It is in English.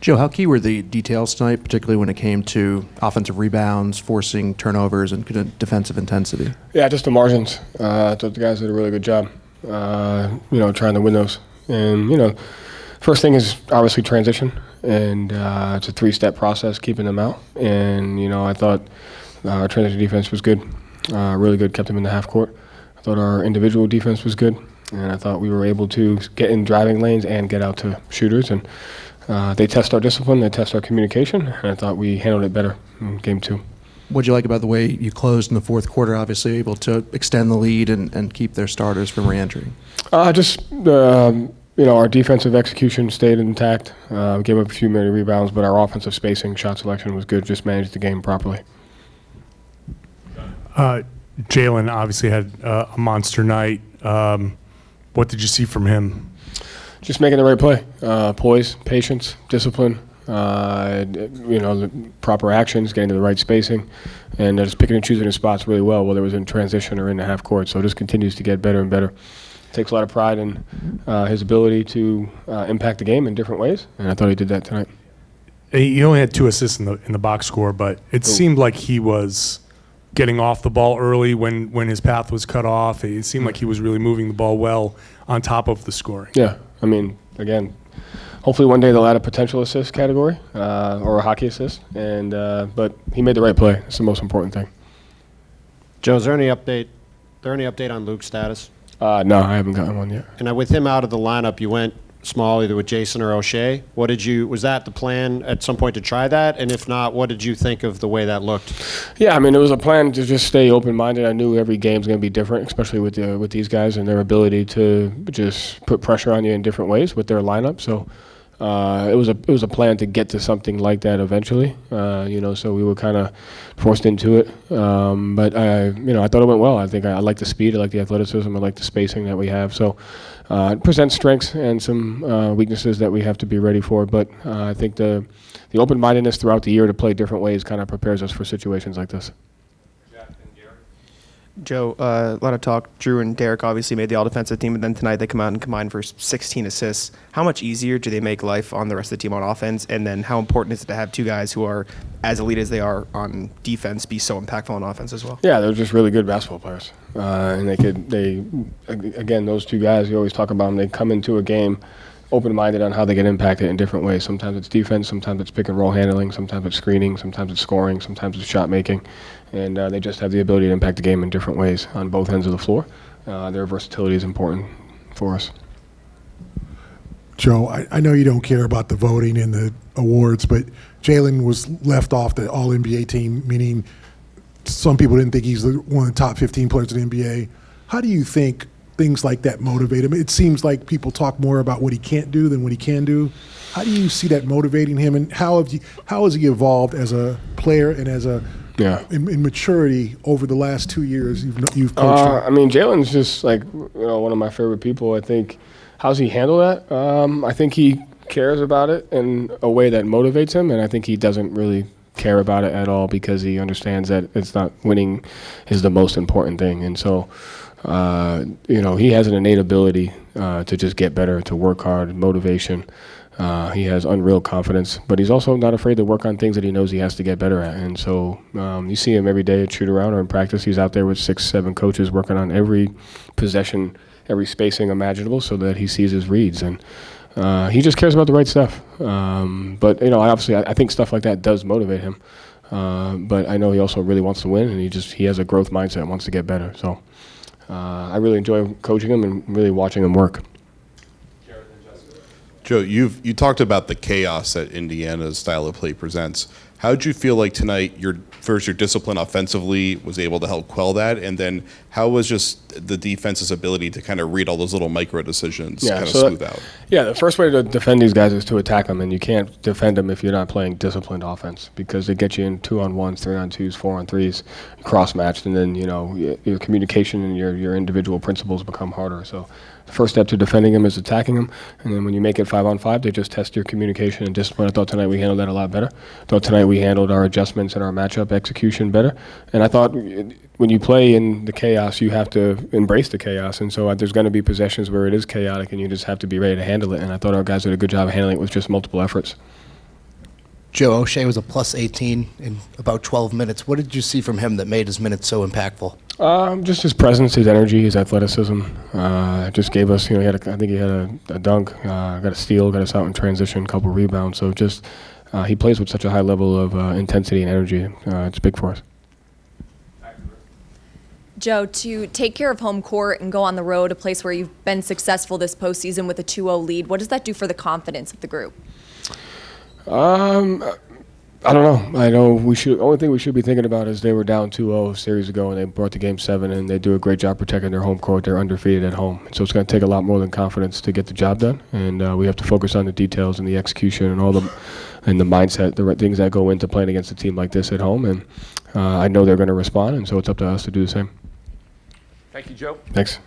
Joe, how key were the details tonight, particularly when it came to offensive rebounds, forcing turnovers, and defensive intensity? Yeah, just the margins. I thought the guys did a really good job, trying to win those. And, first thing is obviously transition, and it's a 3-step process, keeping them out. And, I thought our transition defense was good, really good, kept them in the half court. I thought our individual defense was good, and I thought we were able to get in driving lanes and get out to shooters. And they test our discipline, they test our communication, and I thought we handled it better in game 2. What did you like about the way you closed in the fourth quarter, obviously able to extend the lead and keep their starters from re-entering? Our defensive execution stayed intact. We gave up a few many rebounds, but our offensive spacing, shot selection was good, just managed the game properly. Jalen obviously had a monster night. What did you see from him? Just making the right play, poise, patience, discipline, the proper actions, getting to the right spacing, and just picking and choosing his spots really well, whether it was in transition or in the half court. So it just continues to get better and better. Takes a lot of pride in his ability to impact the game in different ways, and I thought he did that tonight. He only had 2 assists in the box score, but it seemed like he was getting off the ball early when his path was cut off. It seemed like he was really moving the ball well on top of the scoring. Yeah, I mean, again, hopefully one day they'll add a potential assist category or a hockey assist, but he made the right play. That's the most important thing. Joe, is there any update on Luke's status? No, I haven't gotten one yet. And with him out of the lineup, you went small either with Jason or O'Shea. Was that the plan at some point to try that? And if not, what did you think of the way that looked? Yeah, I mean, it was a plan to just stay open-minded. I knew every game's going to be different, especially with these guys and their ability to just put pressure on you in different ways with their lineup. So it was a plan to get to something like that eventually. So we were kind of forced into it. But I thought it went well. I think I like the speed, I like the athleticism, I like the spacing that we have. So it presents strengths and some weaknesses that we have to be ready for. But I think the open-mindedness throughout the year to play different ways kind of prepares us for situations like this. Joe, a lot of talk. Drew and Derek obviously made the all-defensive team, but then tonight they come out and combine for 16 assists. How much easier do they make life on the rest of the team on offense? And then how important is it to have 2 guys who are as elite as they are on defense be so impactful on offense as well? Yeah, they're just really good basketball players. And again, those 2 guys, you always talk about them, they come into a game open-minded on how they get impacted in different ways. Sometimes it's defense, sometimes it's pick-and-roll handling, sometimes it's screening, sometimes it's scoring, sometimes it's shot-making. And they just have the ability to impact the game in different ways on both ends of the floor. Their versatility is important for us. Joe, I know you don't care about the voting and the awards, but Jalen was left off the All-NBA team, meaning some people didn't think he's one of the top 15 players in the NBA. How do you think things like that motivate him? It seems like people talk more about what he can't do than what he can do. How do you see that motivating him, and how has he evolved as a player and as in maturity over the last 2 years you've coached him? I mean, Jalen's just one of my favorite people. I think, how's he handle that? I think he cares about it in a way that motivates him, and I think he doesn't really care about it at all because he understands that it's not winning is the most important thing. And so, he has an innate ability to just get better, to work hard, motivation. He has unreal confidence, but he's also not afraid to work on things that he knows he has to get better at. And so you see him every day at shoot-around or in practice. He's out there with 6, 7 coaches working on every possession, every spacing imaginable so that he sees his reads. And he just cares about the right stuff. But obviously I think stuff like that does motivate him. But I know he also really wants to win, and he has a growth mindset and wants to get better. So I really enjoy coaching him and really watching him work. Joe, you talked about the chaos that Indiana's style of play presents. How did you feel like tonight your discipline offensively was able to help quell that? And then how was just the defense's ability to kind of read all those little micro decisions smooth out? Yeah, the first way to defend these guys is to attack them, and you can't defend them if you're not playing disciplined offense because they get you in 2-on-1s, 3-on-2s, 4-on-3s, cross-matched, and then your communication and your individual principles become harder. So the first step to defending them is attacking them, and then when you make it 5-on-5, they just test your communication and discipline. I thought tonight we handled that a lot better. I thought tonight we handled our adjustments and our matchup execution better. And I thought when you play in the chaos, you have to embrace the chaos. And so there's going to be possessions where it is chaotic, and you just have to be ready to handle it. And I thought our guys did a good job of handling it with just multiple efforts. Joe O'Shea was a plus 18 in about 12 minutes. What did you see from him that made his minutes so impactful? Just his presence, his energy, his athleticism. Just gave us, I think he had a dunk, got a steal, got us out in transition, a couple rebounds. So just he plays with such a high level of intensity and energy. It's big for us. Joe, to take care of home court and go on the road, a place where you've been successful this postseason with a 2-0 lead, what does that do for the confidence of the group? I don't know. I know only thing we should be thinking about is they were down 2-0 a series ago, and they brought the game 7, and they do a great job protecting their home court. They're undefeated at home. So it's going to take a lot more than confidence to get the job done, and we have to focus on the details and the execution and and the mindset, the right things that go into playing against a team like this at home. And I know they're going to respond, and so it's up to us to do the same. Thank you, Joe. Thanks.